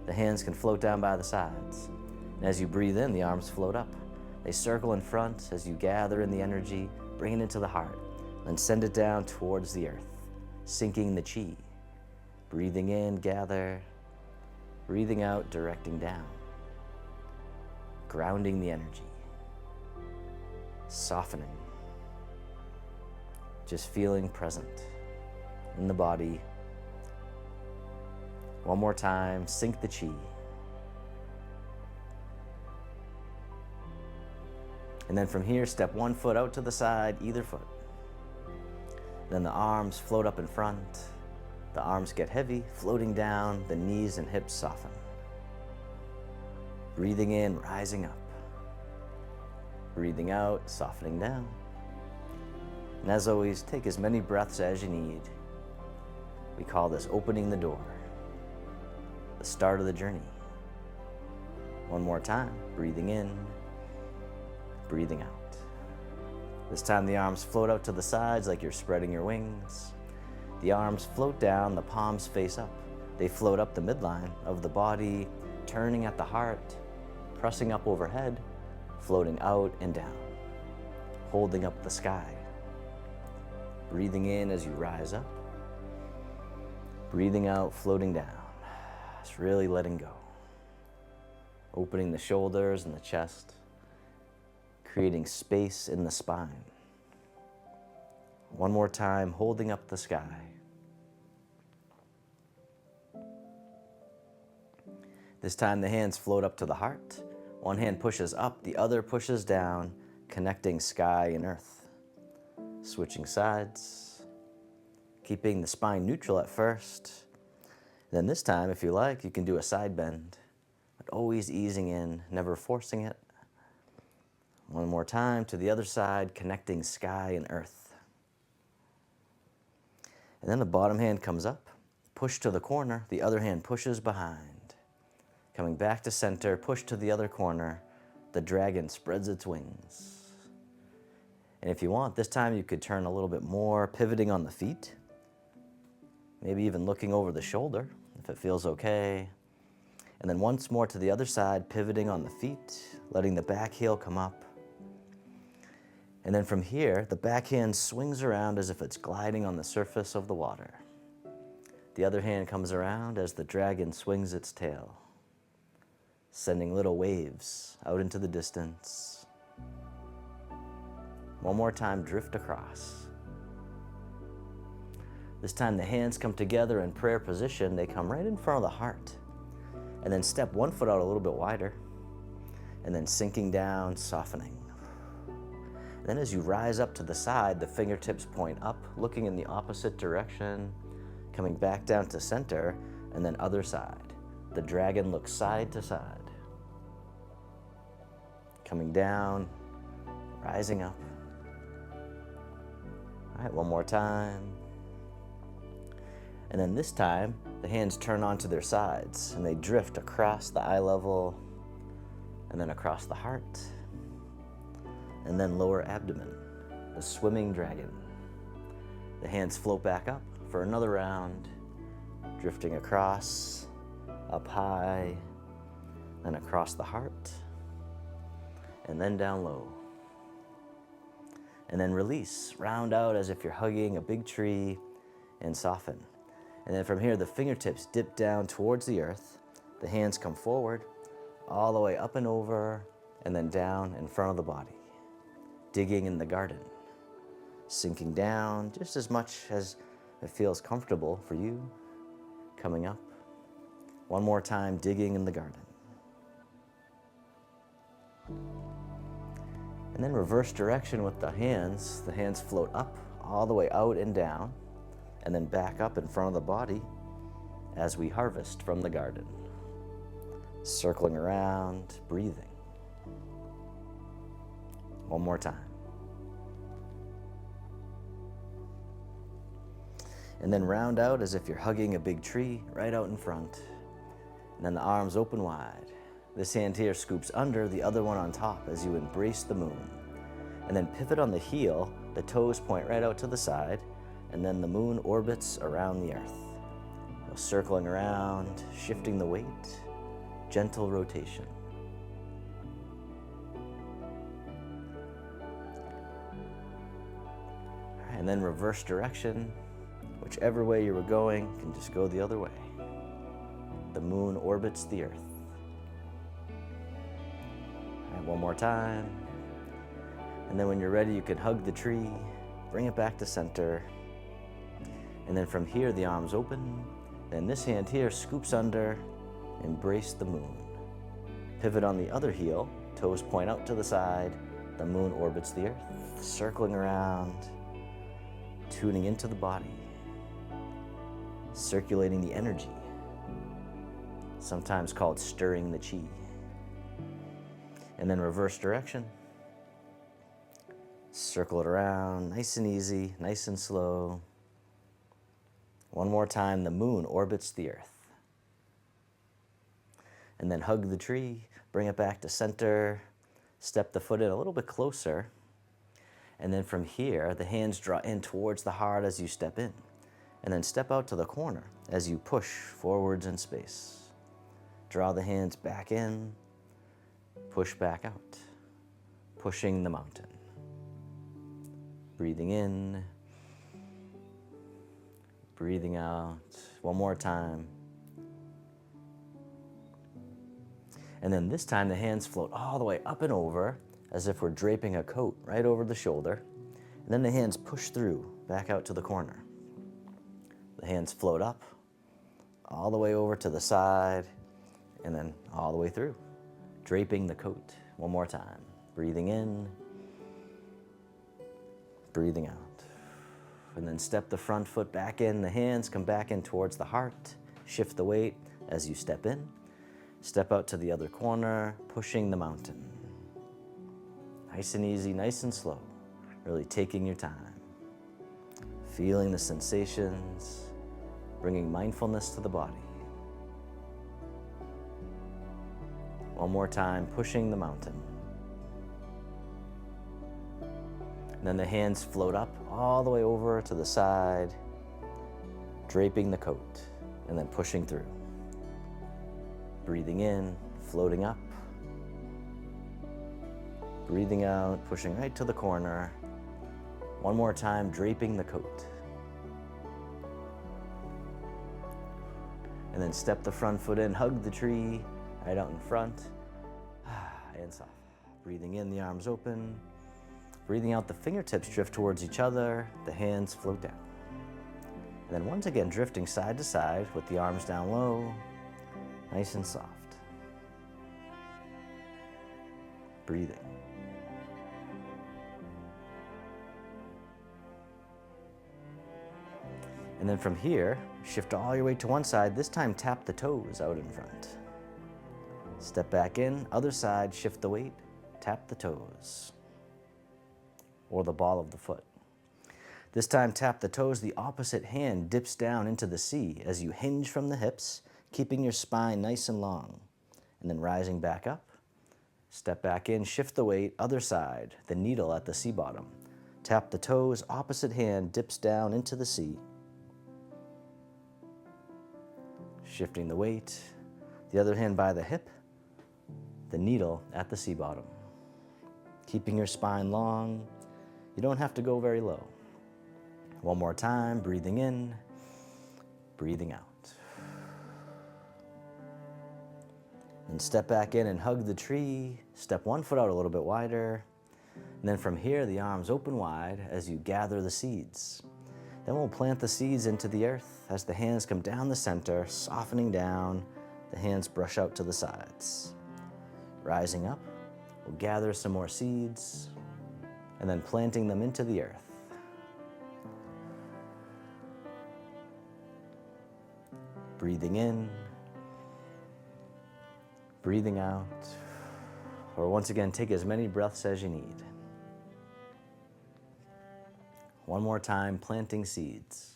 The hands can float down by the sides. And as you breathe in, the arms float up. They circle in front as you gather in the energy, bring it into the heart, then send it down towards the earth, sinking the chi. Breathing in, gather. Breathing out, directing down. Grounding the energy. Softening. Just feeling present in the body. One more time, sink the chi. And then from here, step one foot out to the side, either foot. Then the arms float up in front. The arms get heavy, floating down, the knees and hips soften. Breathing in, rising up. Breathing out, softening down. And as always, take as many breaths as you need. We call this opening the door, the start of the journey. One more time, breathing in, breathing out. This time the arms float out to the sides like you're spreading your wings. The arms float down, the palms face up. They float up the midline of the body, turning at the heart, pressing up overhead, floating out and down, holding up the sky. Breathing in as you rise up. Breathing out, floating down. Just really letting go. Opening the shoulders and the chest, creating space in the spine. One more time, holding up the sky. This time the hands float up to the heart. One hand pushes up, the other pushes down, connecting sky and earth. Switching sides, keeping the spine neutral at first. Then this time, if you like, you can do a side bend, but always easing in, never forcing it. One more time to the other side, connecting sky and earth. And then the bottom hand comes up, push to the corner, the other hand pushes behind. Coming back to center, push to the other corner, the dragon spreads its wings. And if you want, this time you could turn a little bit more, pivoting on the feet. Maybe even looking over the shoulder, if it feels okay. And then once more to the other side, pivoting on the feet, letting the back heel come up. And then from here, the back hand swings around as if it's gliding on the surface of the water. The other hand comes around as the dragon swings its tail, sending little waves out into the distance. One more time, drift across. This time the hands come together in prayer position. They come right in front of the heart. And then step one foot out a little bit wider. And then sinking down, softening. Then as you rise up to the side, the fingertips point up, looking in the opposite direction, coming back down to center, and then other side. The dragon looks side to side. Coming down, rising up. All right, one more time. And then this time, the hands turn onto their sides and they drift across the eye level and then across the heart and then lower abdomen, the swimming dragon. The hands float back up for another round, drifting across, up high, then across the heart, and then down low. And then release, round out as if you're hugging a big tree and soften. And then from here, the fingertips dip down towards the earth. The hands come forward, all the way up and over, and then down in front of the body. Digging in the garden. Sinking down just as much as it feels comfortable for you. Coming up. One more time, digging in the garden. And then reverse direction with the hands. The hands float up, all the way out and down, and then back up in front of the body as we harvest from the garden. Circling around, breathing. One more time. And then round out as if you're hugging a big tree right out in front. And then the arms open wide. This hand here scoops under, the other one on top as you embrace the moon. And then pivot on the heel, the toes point right out to the side, and then the moon orbits around the earth. Circling around, shifting the weight, gentle rotation. And then reverse direction. Whichever way you were going, you can just go the other way. The moon orbits the earth. All right, one more time. And then when you're ready, you can hug the tree, bring it back to center. And then from here, the arms open. Then this hand here scoops under, embrace the moon. Pivot on the other heel, toes point out to the side. The moon orbits the earth, circling around, tuning into the body, circulating the energy, sometimes called stirring the chi. And then reverse direction. Circle it around, nice and easy, nice and slow. One more time, the moon orbits the earth. And then hug the tree, bring it back to center, step the foot in a little bit closer. And then from here, the hands draw in towards the heart as you step in. And then step out to the corner as you push forwards in space. Draw the hands back in, push back out, pushing the mountain. Breathing in, breathing out. One more time. And then this time the hands float all the way up and over as if we're draping a coat right over the shoulder. And then the hands push through, back out to the corner. The hands float up, all the way over to the side, and then all the way through, draping the coat. One more time. Breathing in, breathing out. And then step the front foot back in. The hands come back in towards the heart. Shift the weight as you step in. Step out to the other corner, pushing the mountain. Nice and easy, nice and slow. Really taking your time. Feeling the sensations, bringing mindfulness to the body. One more time, pushing the mountain. And then the hands float up all the way over to the side, draping the coat, and then pushing through. Breathing in, floating up. Breathing out, pushing right to the corner. One more time, draping the coat. And then step the front foot in, hug the tree, right out in front. And soft. Breathing in, the arms open. Breathing out, the fingertips drift towards each other, the hands float down. And then once again, drifting side to side with the arms down low, nice and soft. Breathing. And then from here, shift all your weight to one side. This time, tap the toes out in front. Step back in, other side, shift the weight, tap the toes, or the ball of the foot. This time, tap the toes. The opposite hand dips down into the sea as you hinge from the hips, keeping your spine nice and long. And then rising back up, step back in, shift the weight, other side, the needle at the sea bottom. Tap the toes, opposite hand dips down into the sea. Shifting the weight, the other hand by the hip, the needle at the sea bottom. Keeping your spine long, you don't have to go very low. One more time, breathing in, breathing out. And step back in and hug the tree, step one foot out a little bit wider, and then from here the arms open wide as you gather the seeds. Then we'll plant the seeds into the earth as the hands come down the center, softening down, the hands brush out to the sides. Rising up, we'll gather some more seeds and then planting them into the earth. Breathing in, breathing out, or once again, take as many breaths as you need. One more time, planting seeds.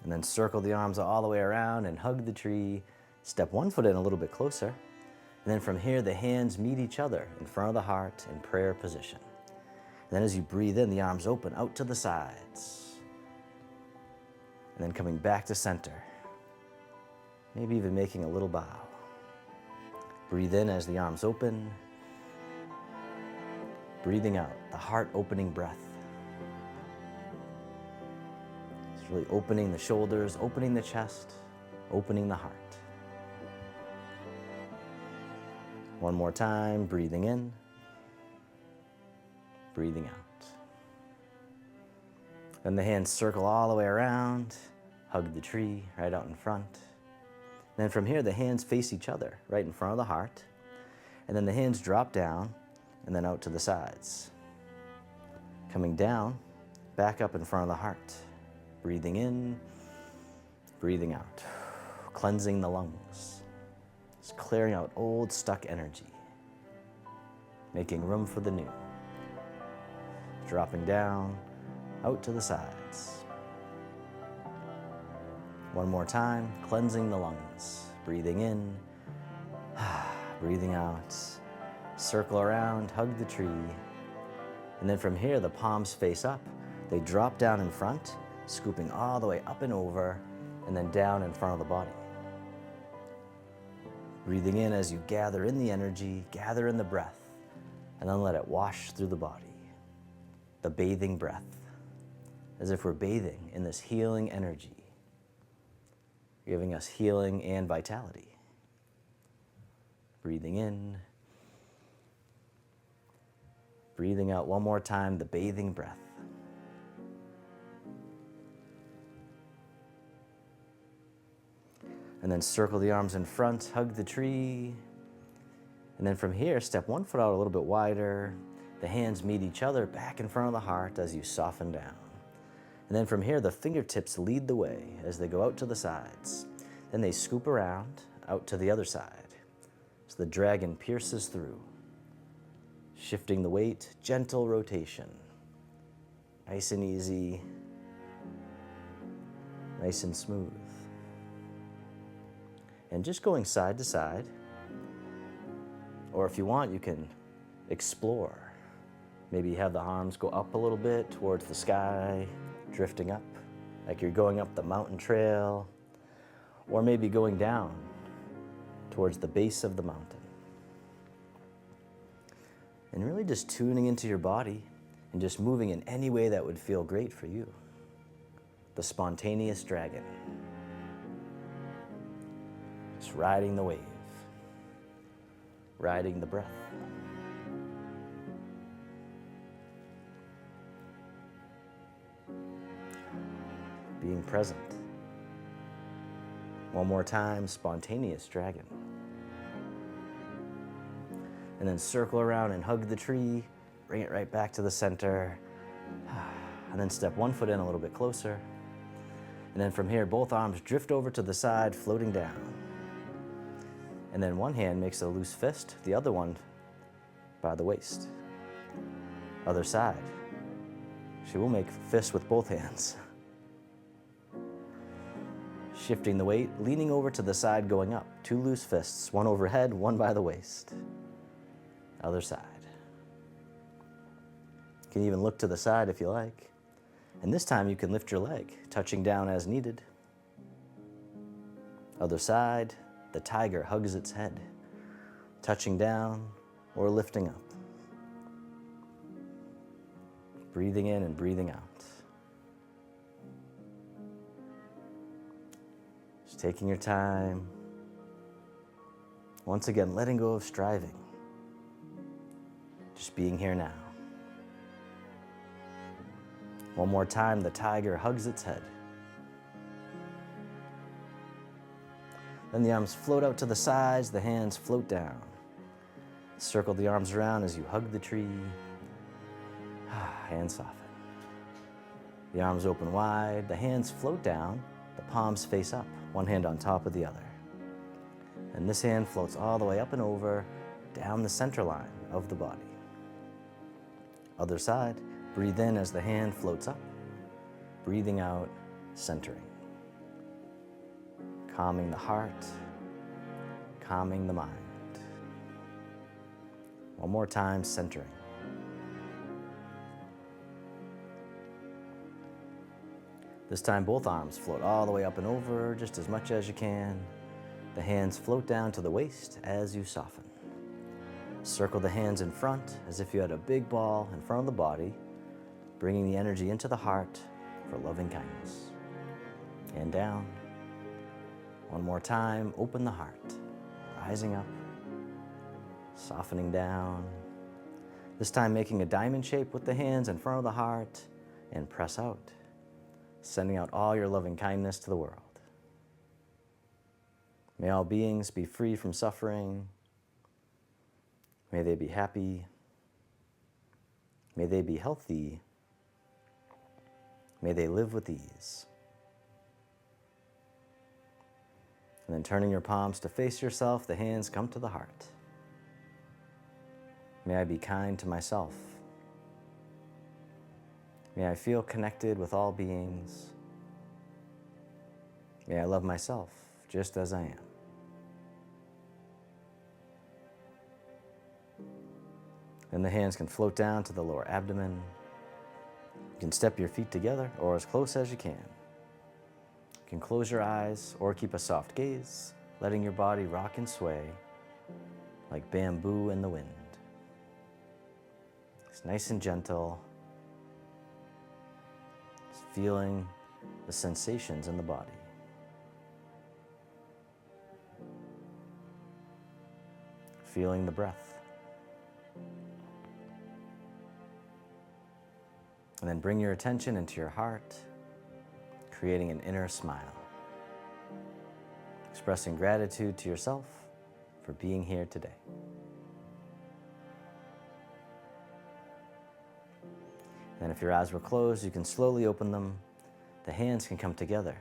And then circle the arms all the way around and hug the tree. Step one foot in a little bit closer. And then from here, the hands meet each other in front of the heart in prayer position. And then as you breathe in, the arms open out to the sides. And then coming back to center. maybe even making a little bow. Breathe in as the arms open. Breathing out, the heart opening breath. It's really opening the shoulders, opening the chest, opening the heart. One more time, breathing in, breathing out. Then the hands circle all the way around, hug the tree right out in front. Then from here, the hands face each other right in front of the heart. And then the hands drop down and then out to the sides. Coming down, back up in front of the heart. Breathing in, breathing out. Cleansing the lungs. Just clearing out old stuck energy. Making room for the new. Dropping down, out to the sides. One more time, cleansing the lungs. Breathing in, breathing out. Circle around, hug the tree. And then from here, the palms face up. They drop down in front, scooping all the way up and over, and then down in front of the body. Breathing in as you gather in the energy, gather in the breath, and then let it wash through the body. The bathing breath, as if we're bathing in this healing energy, giving us healing and vitality. Breathing in, breathing out one more time, the bathing breath. And then circle the arms in front, hug the tree. And then from here, step one foot out a little bit wider. The hands meet each other back in front of the heart as you soften down. And then from here, the fingertips lead the way as they go out to the sides. Then they scoop around out to the other side. So the dragon pierces through. Shifting the weight, gentle rotation. Nice and easy, nice and smooth. And just going side to side, or if you want, you can explore. Maybe have the arms go up a little bit towards the sky, drifting up, like you're going up the mountain trail, or maybe going down towards the base of the mountain. And really just tuning into your body and just moving in any way that would feel great for you. The spontaneous dragon. Just riding the wave, riding the breath. Being present. One more time, spontaneous dragon. And then circle around and hug the tree, bring it right back to the center. And then step one foot in a little bit closer. And then from here, both arms drift over to the side, floating down. And then one hand makes a loose fist, the other one by the waist. Other side. She will make fists with both hands. Shifting the weight, leaning over to the side, going up. Two loose fists, one overhead, one by the waist. Other side. You can even look to the side if you like. And this time you can lift your leg, touching down as needed. Other side, the tiger hugs its head, touching down or lifting up. Breathing in and breathing out. Just taking your time. Once again, letting go of striving. Just being here now. One more time, the tiger hugs its head. Then the arms float out to the sides, the hands float down. Circle the arms around as you hug the tree. Hands soften. The arms open wide, the hands float down, the palms face up, one hand on top of the other. And this hand floats all the way up and over, down the center line of the body. Other side, breathe in as the hand floats up, breathing out, centering. Calming the heart, calming the mind. One more time, centering. This time both arms float all the way up and over, just as much as you can. The hands float down to the waist as you soften. Circle the hands in front as if you had a big ball in front of the body, bringing the energy into the heart for loving kindness. And down. One more time, open the heart, rising up, softening down. This time making a diamond shape with the hands in front of the heart and press out, sending out all your loving kindness to the world. May all beings be free from suffering. May they be happy. May they be healthy. May they live with ease. And then turning your palms to face yourself, the hands come to the heart. May I be kind to myself. May I feel connected with all beings. May I love myself just as I am. Then the hands can float down to the lower abdomen. You can step your feet together or as close as you can. You can close your eyes or keep a soft gaze, letting your body rock and sway like bamboo in the wind. It's nice and gentle, just feeling the sensations in the body. Feeling the breath. And then bring your attention into your heart, creating an inner smile. Expressing gratitude to yourself for being here today. And if your eyes were closed, you can slowly open them. The hands can come together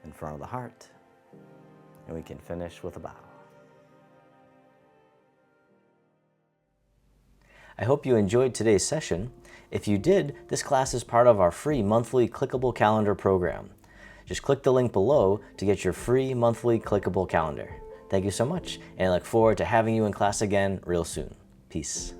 in front of the heart, and we can finish with a bow. I hope you enjoyed today's session. If you did, this class is part of our free monthly clickable calendar program. Just click the link below to get your free monthly clickable calendar. Thank you so much, and I look forward to having you in class again real soon. Peace.